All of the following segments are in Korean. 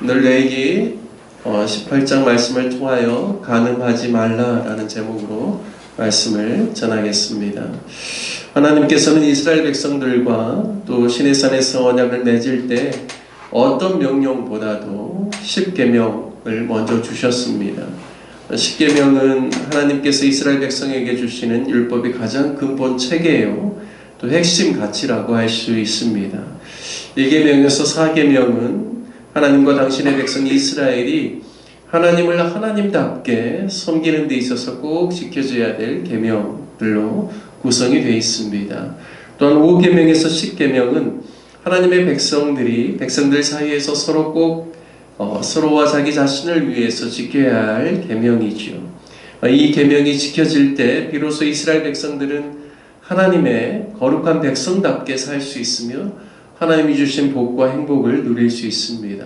오늘 레위기 18장 말씀을 통하여 간음하지 말라라는 제목으로 말씀을 전하겠습니다. 하나님께서는 이스라엘 백성들과 또 시내산에서 언약을 맺을 때 어떤 명령보다도 십계명을 먼저 주셨습니다. 십계명은 하나님께서 이스라엘 백성에게 주시는 율법의 가장 근본 체계예요. 또 핵심 가치라고 할 수 있습니다. 1계명에서 4계명은 하나님과 당신의 백성 이스라엘이 하나님을 하나님답게 섬기는 데 있어서 꼭 지켜줘야 될 계명들로 구성이 되어 있습니다. 또한 5계명에서 10계명은 하나님의 백성들 사이에서 서로 꼭 서로와 자기 자신을 위해서 지켜야 할 계명이죠. 이 계명이 지켜질 때 비로소 이스라엘 백성들은 하나님의 거룩한 백성답게 살 수 있으며 하나님이 주신 복과 행복을 누릴 수 있습니다.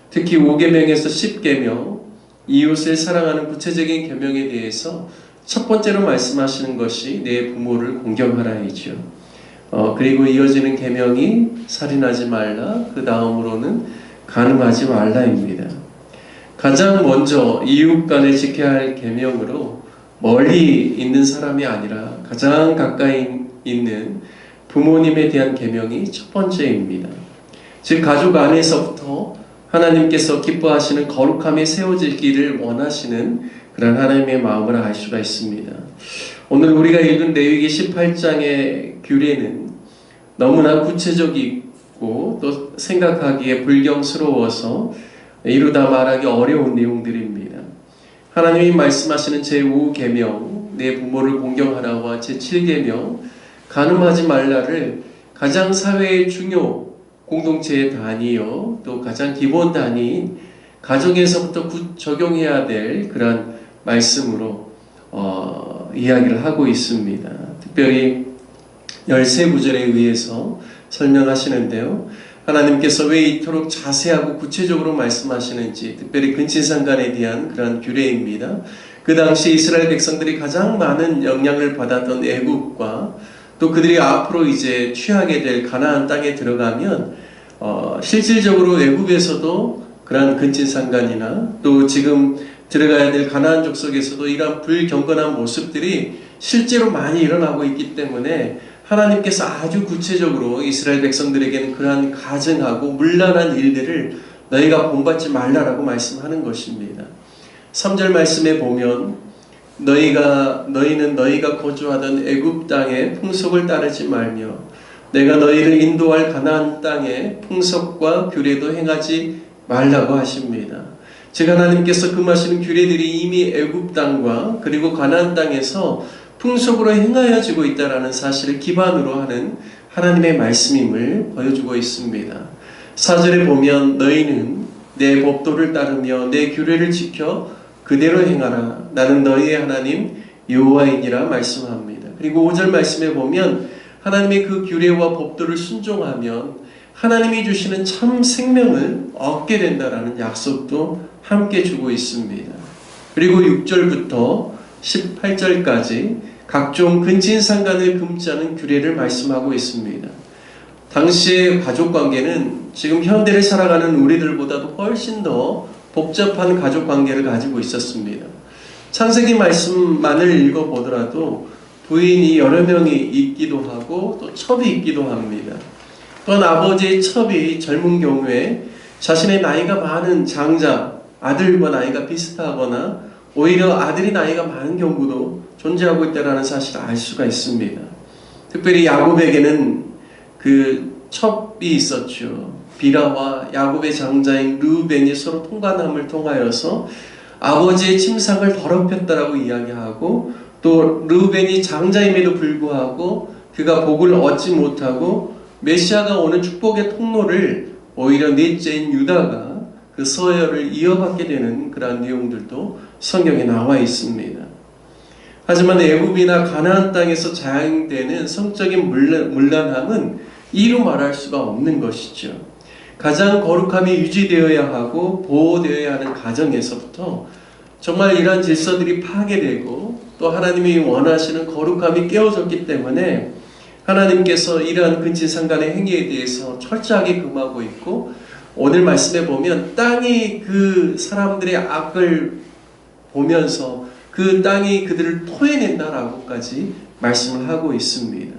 특히 5계명에서 10계명, 이웃을 사랑하는 구체적인 계명에 대해서 첫 번째로 말씀하시는 것이 내 부모를 공경하라이죠. 그리고 이어지는 계명이 살인하지 말라, 그 다음으로는 간음하지 말라입니다. 가장 먼저 이웃 간에 지켜야 할 계명으로 멀리 있는 사람이 아니라 가장 가까이 있는 부모님에 대한 계명이 첫 번째입니다. 즉 가족 안에서부터 하나님께서 기뻐하시는 거룩함이 세워지기를 원하시는 그런 하나님의 마음을 알 수가 있습니다. 오늘 우리가 읽은 레위기 18장의 규례는 너무나 구체적이고 또 생각하기에 불경스러워서 이루다 말하기 어려운 내용들입니다. 하나님이 말씀하시는 제5계명 내 부모를 공경하라와 제7계명 간음하지 말라를 가장 사회의 중요 공동체의 단위요 또 가장 기본 단위인 가정에서부터 적용해야 될 그런 말씀으로 이야기를 하고 있습니다. 특별히 13구절에 의해서 설명하시는데요. 하나님께서 왜 이토록 자세하고 구체적으로 말씀하시는지 특별히 근친상간에 대한 그런 규례입니다. 그 당시 이스라엘 백성들이 가장 많은 영향을 받았던 애굽과 또 그들이 앞으로 이제 취하게 될 가나안 땅에 들어가면 실질적으로 애굽에서도 그러한 근친상간이나 또 지금 들어가야 될 가나안 족속에서도 이러한 불경건한 모습들이 실제로 많이 일어나고 있기 때문에 하나님께서 아주 구체적으로 이스라엘 백성들에게는 그러한 가증하고 문란한 일들을 너희가 본받지 말라라고 말씀하는 것입니다. 3절 말씀에 보면 너희는 너희가 거주하던 애굽 땅의 풍속을 따르지 말며 내가 너희를 인도할 가나안 땅의 풍속과 규례도 행하지 말라고 하십니다. 즉 하나님께서 금하시는 규례들이 이미 애굽 땅과 그리고 가나안 땅에서 풍속으로 행하여지고 있다는 사실을 기반으로 하는 하나님의 말씀임을 보여주고 있습니다. 4절에 보면 너희는 내 법도를 따르며 내 규례를 지켜 그대로 행하라. 나는 너희의 하나님 여호와이니라 말씀합니다. 그리고 5절 말씀에 보면 하나님의 그 규례와 법도를 순종하면 하나님이 주시는 참 생명을 얻게 된다라는 약속도 함께 주고 있습니다. 그리고 6절부터 18절까지 각종 근친상간을 금지 하는 규례를 말씀하고 있습니다. 당시의 가족관계는 지금 현대를 살아가는 우리들보다도 훨씬 더 복잡한 가족관계를 가지고 있었습니다. 창세기 말씀만을 읽어보더라도 부인이 여러 명이 있기도 하고 또 첩이 있기도 합니다. 또한 아버지의 첩이 젊은 경우에 자신의 나이가 많은 장자, 아들과 나이가 비슷하거나 오히려 아들이 나이가 많은 경우도 존재하고 있다는 사실을 알 수가 있습니다. 특별히 야곱에게는 그 첩이 있었죠. 비라와 야곱의 장자인 르우벤이 서로 통관함을 통하여서 아버지의 침상을 더럽혔다라고 이야기하고 또 르우벤이 장자임에도 불구하고 그가 복을 얻지 못하고 메시아가 오는 축복의 통로를 오히려 넷째인 유다가 그 서열을 이어받게 되는 그런 내용들도 성경에 나와 있습니다. 하지만 애굽이나 가나안 땅에서 자행되는 성적인 문란함은 이루 말할 수가 없는 것이죠. 가장 거룩함이 유지되어야 하고 보호되어야 하는 가정에서부터 정말 이러한 질서들이 파괴되고 또 하나님이 원하시는 거룩함이 깨어졌기 때문에 하나님께서 이러한 근친상간의 행위에 대해서 철저하게 금하고 있고 오늘 말씀에 보면 땅이 그 사람들의 악을 보면서 그 땅이 그들을 토해낸다라고까지 말씀을 하고 있습니다.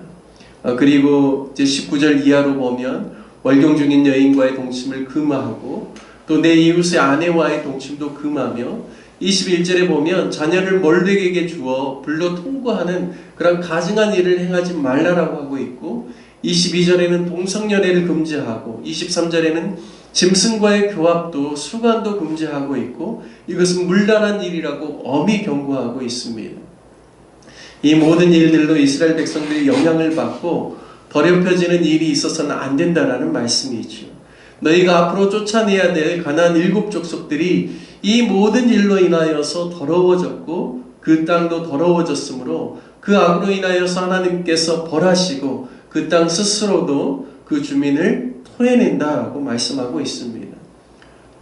그리고 이제 19절 이하로 보면 월경 중인 여인과의 동침을 금하고 또 내 이웃의 아내와의 동침도 금하며 21절에 보면 자녀를 몰렉에게 주어 불러 통과하는 그런 가증한 일을 행하지 말라라고 하고 있고 22절에는 동성연애를 금지하고 23절에는 짐승과의 교합도 수간도 금지하고 있고 이것은 문란한 일이라고 엄히 경고하고 있습니다. 이 모든 일들로 이스라엘 백성들이 영향을 받고 더럽혀지는 일이 있어서는 안 된다라는 말씀이죠. 너희가 앞으로 쫓아내야 될 가나안 7 족속들이 이 모든 일로 인하여서 더러워졌고 그 땅도 더러워졌으므로 그 악으로 인하여서 하나님께서 벌하시고 그 땅 스스로도 그 주민을 토해낸다라고 말씀하고 있습니다.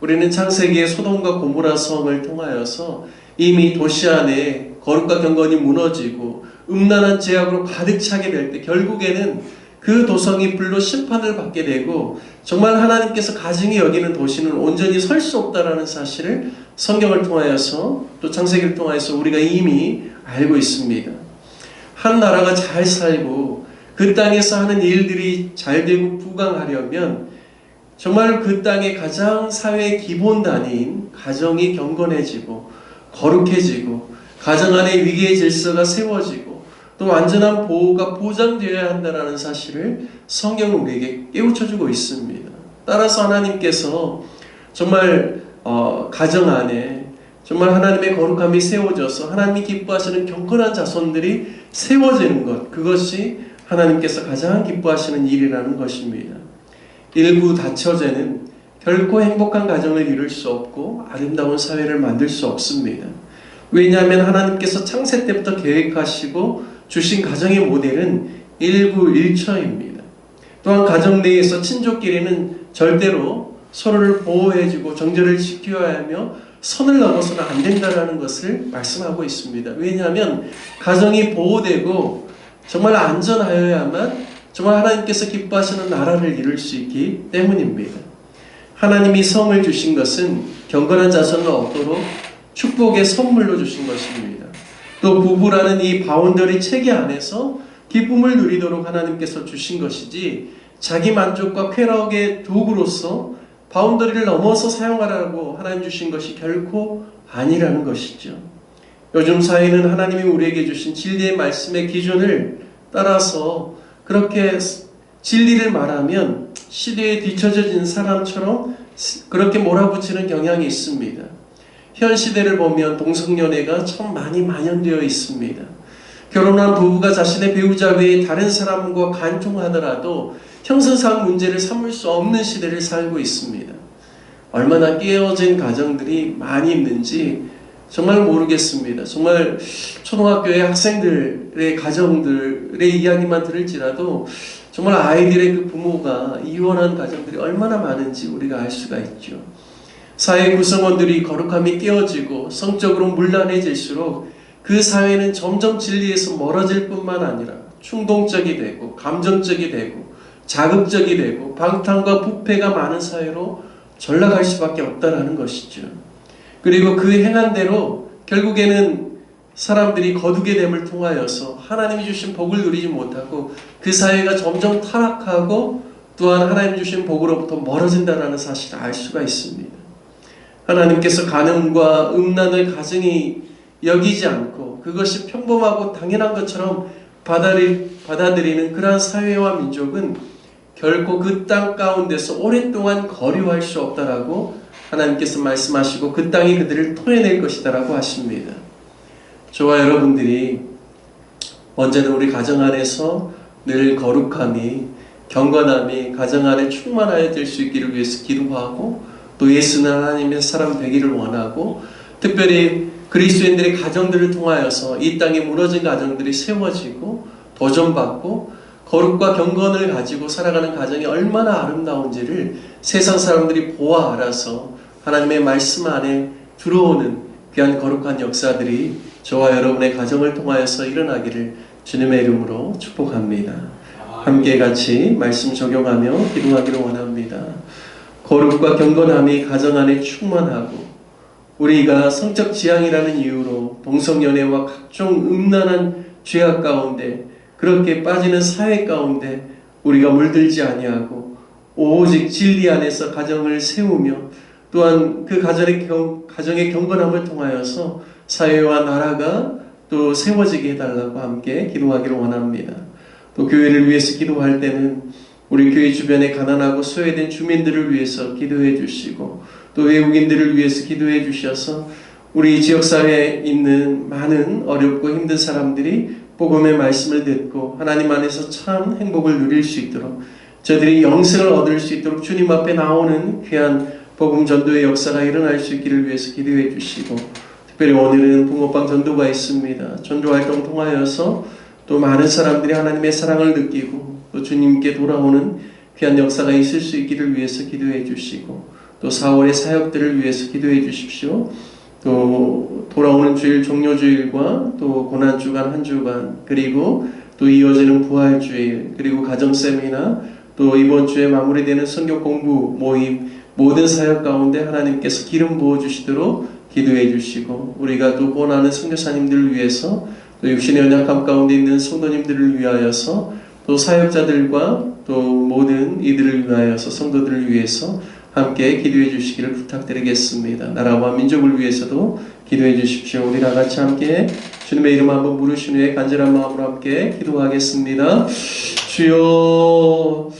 우리는 창세기의 소돔과 고모라 성을 통하여서 이미 도시 안에 거룩과 경건이 무너지고 음란한 죄악으로 가득 차게 될 때 결국에는 그 도성이 불로 심판을 받게 되고 정말 하나님께서 가증히 여기는 도시는 온전히 설 수 없다라는 사실을 성경을 통하여서 또 창세기를 통하여서 우리가 이미 알고 있습니다. 한 나라가 잘 살고 그 땅에서 하는 일들이 잘 되고 부강하려면 정말 그 땅의 가장 사회의 기본단위인 가정이 경건해지고 거룩해지고 가정 안에 위계의 질서가 세워지고 또 완전한 보호가 보장되어야 한다는 사실을 성경은 우리에게 깨우쳐주고 있습니다. 따라서 하나님께서 정말 가정 안에 정말 하나님의 거룩함이 세워져서 하나님이 기뻐하시는 경건한 자손들이 세워지는 것, 그것이 하나님께서 가장 기뻐하시는 일이라는 것입니다. 일부 다처제는 결코 행복한 가정을 이룰 수 없고 아름다운 사회를 만들 수 없습니다. 왜냐하면 하나님께서 창세 때부터 계획하시고 주신 가정의 모델은 일부일처입니다. 또한 가정 내에서 친족끼리는 절대로 서로를 보호해주고 정절을 지켜야 하며 선을 넘어서는 안 된다는 것을 말씀하고 있습니다. 왜냐하면 가정이 보호되고 정말 안전하여야만 정말 하나님께서 기뻐하시는 나라를 이룰 수 있기 때문입니다. 하나님이 성을 주신 것은 경건한 자손을 얻도록 축복의 선물로 주신 것입니다. 또 부부라는 이 바운더리 체계 안에서 기쁨을 누리도록 하나님께서 주신 것이지 자기 만족과 쾌락의 도구로서 바운더리를 넘어서 사용하라고 하나님 주신 것이 결코 아니라는 것이죠. 요즘 사회는 하나님이 우리에게 주신 진리의 말씀의 기준을 따라서 그렇게 진리를 말하면 시대에 뒤처진 사람처럼 그렇게 몰아붙이는 경향이 있습니다. 현 시대를 보면 동성연애가 참 많이 만연되어 있습니다. 결혼한 부부가 자신의 배우자 외에 다른 사람과 간통하더라도 형사상 문제를 삼을 수 없는 시대를 살고 있습니다. 얼마나 깨어진 가정들이 많이 있는지 정말 모르겠습니다. 정말 초등학교의 학생들의 가정들의 이야기만 들을지라도 정말 아이들의 그 부모가 이혼한 가정들이 얼마나 많은지 우리가 알 수가 있죠. 사회 구성원들이 거룩함이 깨어지고 성적으로 문란해질수록 그 사회는 점점 진리에서 멀어질 뿐만 아니라 충동적이 되고 감정적이 되고 자극적이 되고 방탕과 부패가 많은 사회로 전락할 수밖에 없다라는 것이죠. 그리고 그 행한 대로 결국에는 사람들이 거두게 됨을 통하여서 하나님이 주신 복을 누리지 못하고 그 사회가 점점 타락하고 또한 하나님 주신 복으로부터 멀어진다는 사실을 알 수가 있습니다. 하나님께서 간음과 음란을 가증히 여기지 않고 그것이 평범하고 당연한 것처럼 받아들이는 그러한 사회와 민족은 결코 그 땅 가운데서 오랫동안 거류할 수 없다라고 하나님께서 말씀하시고 그 땅이 그들을 토해낼 것이다라고 하십니다. 저와 여러분들이 언제나 우리 가정 안에서 늘 거룩함이 경건함이 가정 안에 충만하여 될 수 있기를 위해서 기도하고 또 예수는 하나님의 사람 되기를 원하고 특별히 그리스도인들의 가정들을 통하여서 이 땅에 무너진 가정들이 세워지고 도전받고 거룩과 경건을 가지고 살아가는 가정이 얼마나 아름다운지를 세상 사람들이 보아 알아서 하나님의 말씀 안에 들어오는 귀한 거룩한 역사들이 저와 여러분의 가정을 통하여서 일어나기를 주님의 이름으로 축복합니다. 함께 같이 말씀 적용하며 기도하기를 원합니다. 거룩과 경건함이 가정 안에 충만하고 우리가 성적 지향이라는 이유로 동성연애와 각종 음란한 죄악 가운데 그렇게 빠지는 사회 가운데 우리가 물들지 아니하고 오직 진리 안에서 가정을 세우며 또한 그 가정의 경건함을 통하여서 사회와 나라가 또 세워지게 해달라고 함께 기도하기를 원합니다. 또 교회를 위해서 기도할 때는 우리 교회 주변에 가난하고 소외된 주민들을 위해서 기도해 주시고 또 외국인들을 위해서 기도해 주셔서 우리 지역사회에 있는 많은 어렵고 힘든 사람들이 복음의 말씀을 듣고 하나님 안에서 참 행복을 누릴 수 있도록 저들이 영생을 얻을 수 있도록 주님 앞에 나오는 귀한 복음 전도의 역사가 일어날 수 있기를 위해서 기도해 주시고 특별히 오늘은 붕어빵 전도가 있습니다. 전도 활동 통하여서 또 많은 사람들이 하나님의 사랑을 느끼고 또 주님께 돌아오는 귀한 역사가 있을 수 있기를 위해서 기도해 주시고 또 4월의 사역들을 위해서 기도해 주십시오. 또 돌아오는 주일 종료주일과 또 고난주간 한 주간 그리고 또 이어지는 부활주일 그리고 가정세미나 또 이번 주에 마무리되는 성경 공부 모임 모든 사역 가운데 하나님께서 기름 부어주시도록 기도해 주시고 우리가 또 원하는 선교사님들을 위해서 또 육신의 연약함 가운데 있는 성도님들을 위하여서 또 사역자들과 또 모든 이들을 위하여서 성도들을 위해서 함께 기도해 주시기를 부탁드리겠습니다. 나라와 민족을 위해서도 기도해 주십시오. 우리 다 같이 함께 주님의 이름 한번 부르신 후에 간절한 마음으로 함께 기도하겠습니다. 주여